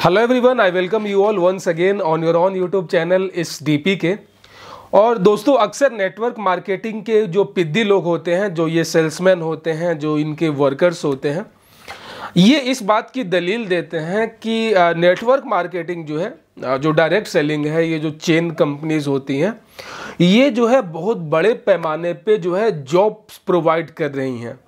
Hello everyone, I welcome you all once again on your on YouTube channel इस DP के। और दोस्तों, अक्सर नेटवर्क मार्केटिंग के जो पिद्दी लोग होते हैं, जो ये सेल्समैन होते हैं, जो इनके वर्कर्स होते हैं, ये इस बात की दलील देते हैं कि नेटवर्क मार्केटिंग जो है, जो डायरेक्ट सेलिंग है, ये जो चेन कंपनीज होती हैं, ये जो है बहुत बड़े पैमाने पे जो है जॉब्स प्रोवाइड कर रही हैं।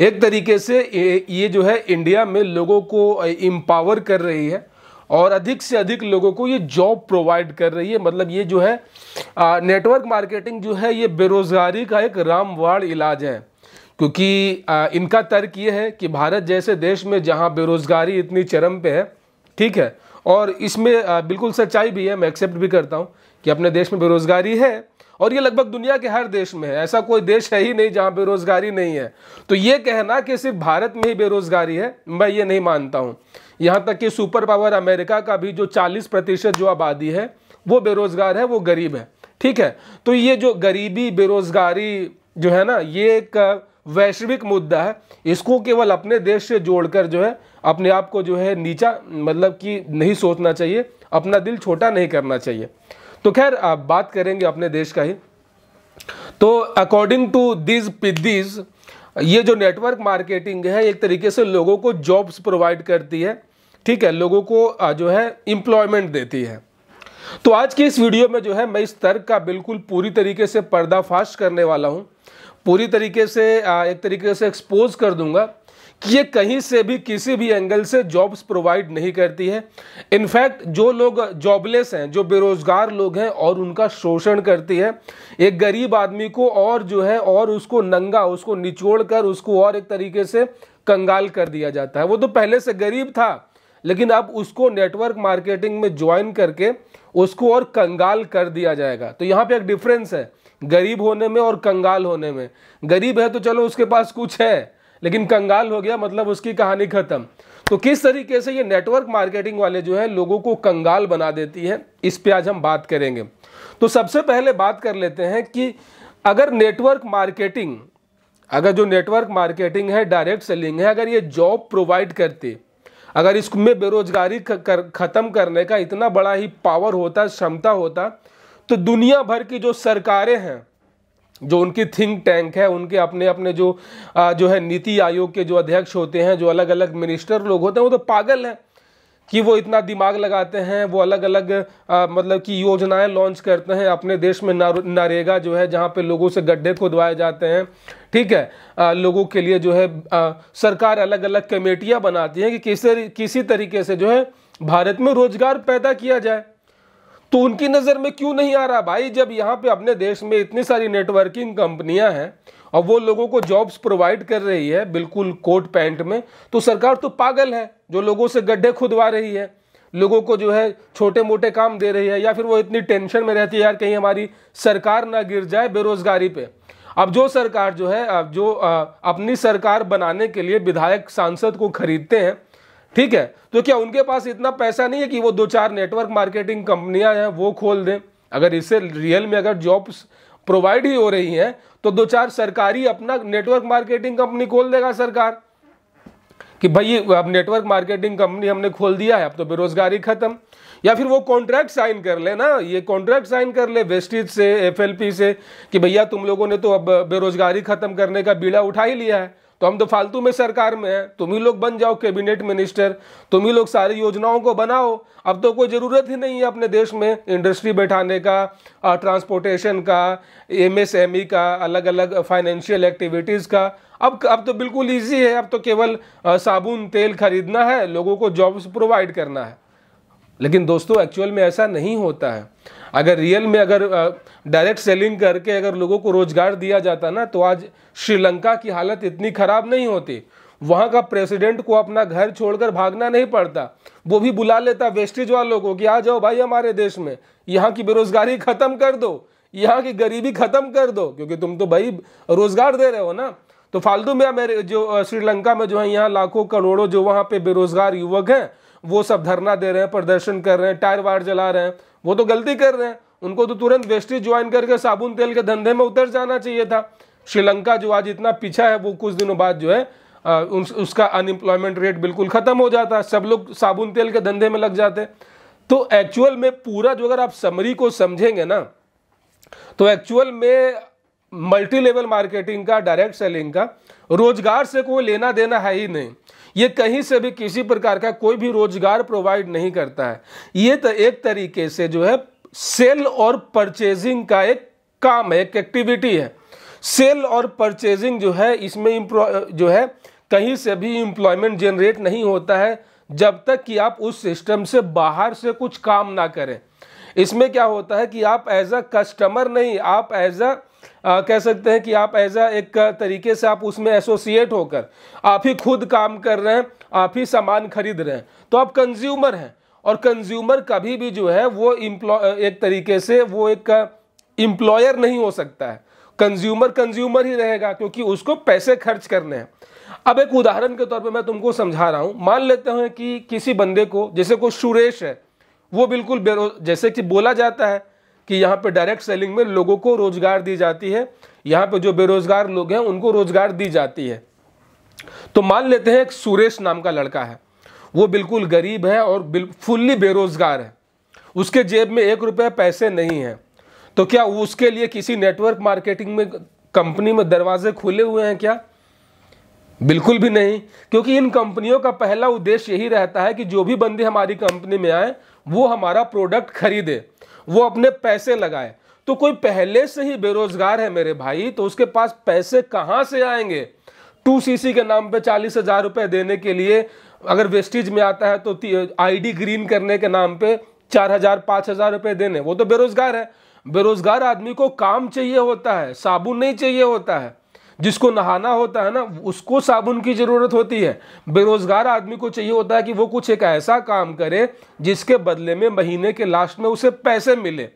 एक तरीके से ये जो है इंडिया में लोगों को एम्पावर कर रही है और अधिक से अधिक लोगों को ये जॉब प्रोवाइड कर रही है। मतलब ये जो है नेटवर्क मार्केटिंग जो है, ये बेरोजगारी का एक रामबाण इलाज है। क्योंकि इनका तर्क ये है कि भारत जैसे देश में जहां बेरोजगारी इतनी चरम पे है, ठीक है, और इसमें बिल्कुल सच्चाई भी है, मैं एक्सेप्ट भी करता हूं कि अपने देश में बेरोजगारी है, और ये लगभग दुनिया के हर देश में है। ऐसा कोई देश है ही नहीं जहां बेरोजगारी नहीं है। तो ये कहना कि सिर्फ भारत में ही बेरोजगारी है, मैं ये नहीं मानता हूं। यहां तक कि सुपर पावर अमेरिका का भी जो 40% जो आबादी है वो बेरोजगार है, वो गरीब है, ठीक है। तो ये जो गरीबी, बेरोजगारी जो है ना, ये एक वैश्विक मुद्दा है। इसको केवल अपने देश से जोड़कर जो है अपने आप को जो है नीचा, मतलब कि नहीं सोचना चाहिए, अपना दिल छोटा नहीं करना चाहिए। तो खैर, आप बात करेंगे अपने देश का ही। तो अकॉर्डिंग टू दिस पिद्दीज, ये जो नेटवर्क मार्केटिंग है एक तरीके से लोगों को जॉब्स प्रोवाइड करती है, ठीक है, लोगों को जो है एम्प्लॉयमेंट देती है। तो आज की इस वीडियो में जो है मैं इस तर्क का बिल्कुल पूरी तरीके से पर्दाफाश करने वाला हूं, पूरी तरीके से एक तरीके से एक्सपोज कर दूंगा कि ये कहीं से भी किसी भी एंगल से जॉब्स प्रोवाइड नहीं करती है। इनफैक्ट जो लोग जॉबलेस हैं, जो बेरोजगार लोग हैं, और उनका शोषण करती है। एक गरीब आदमी को और जो है और उसको नंगा, उसको निचोड़ कर उसको और एक तरीके से कंगाल कर दिया जाता है। वो तो पहले से गरीब था, लेकिन अब उसको नेटवर्क मार्केटिंग में ज्वाइन करके उसको और कंगाल कर दिया जाएगा। तो यहाँ पे एक डिफरेंस है गरीब होने में और कंगाल होने में। गरीब है तो चलो उसके पास कुछ है, लेकिन कंगाल हो गया मतलब उसकी कहानी खत्म। तो किस तरीके से ये नेटवर्क मार्केटिंग वाले जो है लोगों को कंगाल बना देती है, इस पे आज हम बात करेंगे। तो सबसे पहले बात कर लेते हैं कि अगर नेटवर्क मार्केटिंग, अगर जो नेटवर्क मार्केटिंग है, डायरेक्ट सेलिंग है, अगर ये जॉब प्रोवाइड करती, अगर इसमें बेरोजगारी खत्म करने का इतना बड़ा ही पावर होता, क्षमता होता, तो दुनिया भर की जो सरकारें हैं, जो उनकी थिंक टैंक है, उनके अपने अपने जो है नीति आयोग के जो अध्यक्ष होते हैं, जो अलग अलग मिनिस्टर लोग होते हैं, वो तो पागल हैं कि वो इतना दिमाग लगाते हैं। वो अलग अलग मतलब कि योजनाएं लॉन्च करते हैं अपने देश में। नरेगा जो है, जहाँ पे लोगों से गड्ढे खुदवाए जाते हैं, ठीक है, लोगों के लिए जो है सरकार अलग अलग कमेटियां बनाती है कि किसी तरीके से जो है भारत में रोजगार पैदा किया जाए। तो उनकी नज़र में क्यों नहीं आ रहा भाई, जब यहाँ पे अपने देश में इतनी सारी नेटवर्किंग कंपनियां हैं और वो लोगों को जॉब्स प्रोवाइड कर रही है बिल्कुल कोट पैंट में, तो सरकार तो पागल है जो लोगों से गड्ढे खुदवा रही है, लोगों को जो है छोटे मोटे काम दे रही है, या फिर वो इतनी टेंशन में रहती है यार कहीं हमारी सरकार ना गिर जाए बेरोजगारी पे। अब जो सरकार जो है, अब जो अपनी सरकार बनाने के लिए विधायक सांसद को खरीदते हैं, ठीक है, तो क्या उनके पास इतना पैसा नहीं है कि वो 2-4 नेटवर्क मार्केटिंग कंपनियां हैं वो खोल दें? अगर इससे रियल में अगर जॉब्स प्रोवाइड ही हो रही हैं तो 2-4 सरकारी अपना नेटवर्क मार्केटिंग कंपनी खोल देगा सरकार कि भाई अब नेटवर्क मार्केटिंग कंपनी हमने खोल दिया है, अब तो बेरोजगारी खत्म। या फिर वो कॉन्ट्रैक्ट साइन कर ले ना, ये कॉन्ट्रैक्ट साइन कर ले वेस्टेज से, एफएलपी से, कि भैया तुम लोगों ने तो अब बेरोजगारी खत्म करने का बीड़ा उठा ही लिया है, तो हम तो फालतू में सरकार में हैं, तुम ही लोग बन जाओ कैबिनेट मिनिस्टर, तुम ही लोग सारी योजनाओं को बनाओ। अब तो कोई ज़रूरत ही नहीं है अपने देश में इंडस्ट्री बैठाने का, ट्रांसपोर्टेशन का, एमएसएमई का, अलग अलग फाइनेंशियल एक्टिविटीज़ का। अब तो बिल्कुल ईजी है, अब तो केवल साबुन तेल खरीदना है, लोगों को जॉब्स प्रोवाइड करना है। लेकिन दोस्तों, एक्चुअल में ऐसा नहीं होता है। अगर रियल में अगर डायरेक्ट सेलिंग करके अगर लोगों को रोजगार दिया जाता ना, तो आज श्रीलंका की हालत इतनी खराब नहीं होती। वहाँ का प्रेसिडेंट को अपना घर छोड़कर भागना नहीं पड़ता, वो भी बुला लेता वेस्टेज वालों को कि आ जाओ भाई हमारे देश में, यहाँ की बेरोजगारी खत्म कर दो, यहाँ की गरीबी खत्म कर दो, क्योंकि तुम तो भाई रोजगार दे रहे हो ना। तो फालतू में मेरे जो श्रीलंका में जो है, यहाँ लाखों करोड़ों जो वहाँ पे बेरोजगार युवक हैं, वो सब धरना दे रहे हैं, प्रदर्शन कर रहे हैं, टायर वायर जला रहे हैं, वो तो गलती कर रहे हैं। उनको तो तुरंत वेस्टेज ज्वाइन करके साबुन तेल के धंधे में उतर जाना चाहिए था। श्रीलंका जो आज इतना पीछा है, वो कुछ दिनों बाद जो है उसका अनएम्प्लॉयमेंट रेट बिल्कुल ख़त्म हो जाता, सब लोग साबुन तेल के धंधे में लग जाते। तो एक्चुअल में पूरा जो अगर आप समरी को समझेंगे ना, तो एक्चुअल में मल्टी लेवल मार्केटिंग का, डायरेक्ट सेलिंग का रोजगार से कोई लेना देना है ही नहीं। ये कहीं से भी किसी प्रकार का कोई भी रोजगार प्रोवाइड नहीं करता है। ये तो एक तरीके से जो है सेल और परचेजिंग का एक काम है, एक एक्टिविटी है। सेल और परचेजिंग जो है, इसमें जो है कहीं से भी एम्प्लॉयमेंट जनरेट नहीं होता है जब तक कि आप उस सिस्टम से बाहर से कुछ काम ना करें। इसमें क्या होता है कि आप एज अ कस्टमर नहीं, आप एज अ कह सकते हैं कि आप एज अ एक तरीके से आप उसमें एसोसिएट होकर आप ही खुद काम कर रहे हैं, आप ही सामान खरीद रहे हैं, तो आप कंज्यूमर हैं। और कंज्यूमर कभी भी जो है वो एक तरीके से वो एक एम्प्लॉयर नहीं हो सकता है। कंज्यूमर ही रहेगा, क्योंकि उसको पैसे खर्च करने हैं। अब एक उदाहरण के तौर पे मैं तुमको समझा रहा हूं। मान लेते हैं कि किसी बंदे को, जैसे कोई सुरेश है, वो बिल्कुल जैसे कि बोला जाता है कि यहाँ पे डायरेक्ट सेलिंग में लोगों को रोजगार दी जाती है, यहाँ पे जो बेरोजगार लोग हैं उनको रोजगार दी जाती है। तो मान लेते हैं एक सुरेश नाम का लड़का है, वो बिल्कुल गरीब है और फुल्ली बेरोजगार है, उसके जेब में 1 रुपया पैसे नहीं है। तो क्या उसके लिए किसी नेटवर्क मार्केटिंग में कंपनी में दरवाजे खुले हुए हैं क्या? बिल्कुल भी नहीं, क्योंकि इन कंपनियों का पहला उद्देश्य यही रहता है कि जो भी बंदे हमारी कंपनी में आए वो हमारा प्रोडक्ट खरीदे, वो अपने पैसे लगाए। तो कोई पहले से ही बेरोजगार है मेरे भाई, तो उसके पास पैसे कहां से आएंगे? 2cc के नाम पे 40,000 रुपए देने के लिए, अगर वेस्टिज में आता है तो आईडी ग्रीन करने के नाम पे 4,000 5,000 रुपए देने, वो तो बेरोजगार है। बेरोजगार आदमी को काम चाहिए होता है, साबुन नहीं चाहिए होता है। जिसको नहाना होता है ना, उसको साबुन की जरूरत होती है। बेरोजगार आदमी को चाहिए होता है कि वो कुछ एक ऐसा काम करे जिसके बदले में महीने के लास्ट में उसे पैसे मिले।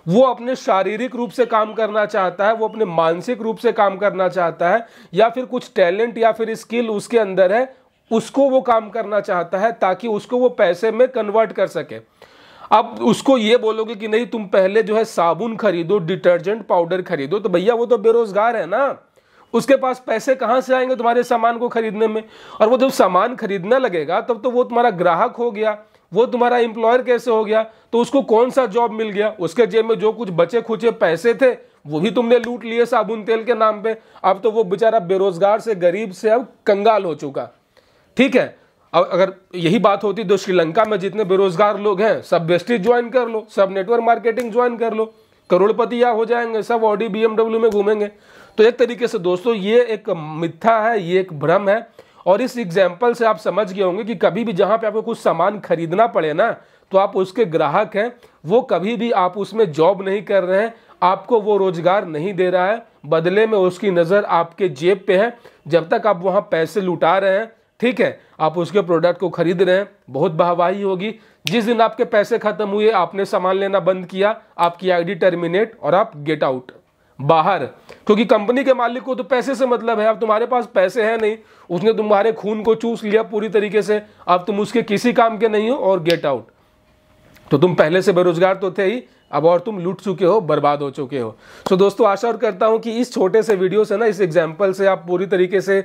वो अपने शारीरिक रूप से काम करना चाहता है, वो अपने मानसिक रूप से काम करना चाहता है, या फिर कुछ टैलेंट या फिर स्किल उसके अंदर है, उसको वो काम करना चाहता है ताकि उसको वो पैसे में कन्वर्ट कर सके। अब उसको ये बोलोगे कि नहीं तुम पहले जो है साबुन खरीदो, डिटर्जेंट पाउडर खरीदो, तो भैया वो तो बेरोजगार है ना, उसके पास पैसे कहां से आएंगे तुम्हारे सामान को खरीदने में? और वो जब सामान खरीदने लगेगा तब तो वो तुम्हारा ग्राहक हो गया, वो तुम्हारा एम्प्लॉयर कैसे हो गया? तो उसको कौन सा जॉब मिल गया? उसके जेब में जो कुछ बचे खुचे पैसे थे वो भी तुमने लूट लिए साबुन तेल के नाम पे। अब तो वो बेचारा बेरोजगार से, गरीब से अब कंगाल हो चुका। ठीक है, अगर यही बात होती तो श्रीलंका में जितने बेरोजगार लोग हैं सब वेस्टेज ज्वाइन कर लो, सब नेटवर्क मार्केटिंग ज्वाइन कर लो, करोड़पति या हो जाएंगे, सब ऑडी BMW में घूमेंगे। तो एक तरीके से दोस्तों ये एक मिथ्या है, ये एक भ्रम है। और इस एग्जाम्पल से आप समझ गए होंगे कि कभी भी जहां पे आपको कुछ सामान खरीदना पड़े ना, तो आप उसके ग्राहक हैं, वो कभी भी आप उसमें जॉब नहीं कर रहे हैं, आपको वो रोजगार नहीं दे रहा है, बदले में उसकी नज़र आपके जेब पे है। जब तक आप वहां पैसे लुटा रहे हैं, ठीक है, आप उसके प्रोडक्ट को खरीद रहे हैं, बहुत वाहवाही होगी। जिस दिन आपके पैसे खत्म हुए, आपने सामान लेना बंद किया, आपकी आईडी टर्मिनेट और आप गेट आउट, बाहर। क्योंकि कंपनी के मालिक को तो पैसे से मतलब है। अब तुम्हारे पास पैसे हैं नहीं, उसने तुम्हारे खून को चूस लिया पूरी तरीके से, अब तुम उसके किसी काम के नहीं हो, और गेट आउट। तो तुम पहले से बेरोजगार तो थे ही, अब और तुम लूट चुके हो, बर्बाद हो चुके हो। तो दोस्तों आशा और करता हूं कि इस छोटे से वीडियो से ना, इस एग्जाम्पल से आप पूरी तरीके से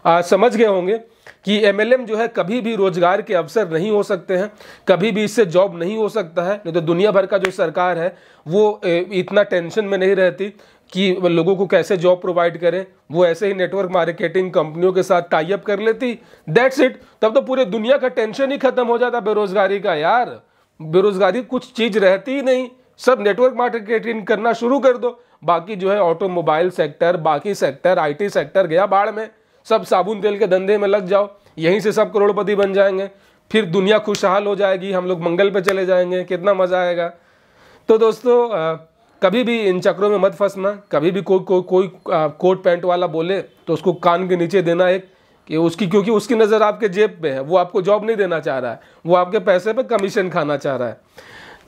समझ गए होंगे कि MLM जो है कभी भी रोजगार के अवसर नहीं हो सकते हैं, कभी भी इससे जॉब नहीं हो सकता है। नहीं तो दुनिया भर का जो सरकार है वो इतना टेंशन में नहीं रहती कि लोगों को कैसे जॉब प्रोवाइड करें, वो ऐसे ही नेटवर्क मार्केटिंग कंपनियों के साथ टाई अप कर लेती, दैट्स इट। तब तो पूरे दुनिया का टेंशन ही खत्म हो जाता बेरोजगारी का। यार बेरोजगारी कुछ चीज रहती ही नहीं, सब नेटवर्क मार्केटिंग करना शुरू कर दो, बाकी जो है ऑटोमोबाइल सेक्टर, बाकी सेक्टर, IT सेक्टर गया बाढ़ में, सब साबुन तेल के धंधे में लग जाओ, यहीं से सब करोड़पति बन जाएंगे, फिर दुनिया खुशहाल हो जाएगी, हम लोग मंगल पे चले जाएंगे, कितना मजा आएगा। तो दोस्तों कभी भी इन चक्रों में मत फंसना। कभी भी कोई कोट पैंट वाला बोले तो उसको कान के नीचे देना एक कि उसकी, क्योंकि उसकी नज़र आपके जेब पे है, वो आपको जॉब नहीं देना चाह रहा है, वो आपके पैसे पे कमीशन खाना चाह रहा है।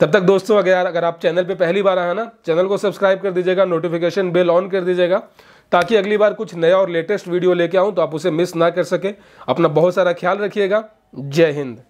तब तक दोस्तों अगर आप चैनल पे पहली बार आए ना, चैनल को सब्सक्राइब कर दीजिएगा, नोटिफिकेशन बेल ऑन कर दीजिएगा, ताकि अगली बार कुछ नया और लेटेस्ट वीडियो लेके आऊँ तो आप उसे मिस ना कर सके। अपना बहुत सारा ख्याल रखिएगा। जय हिंद।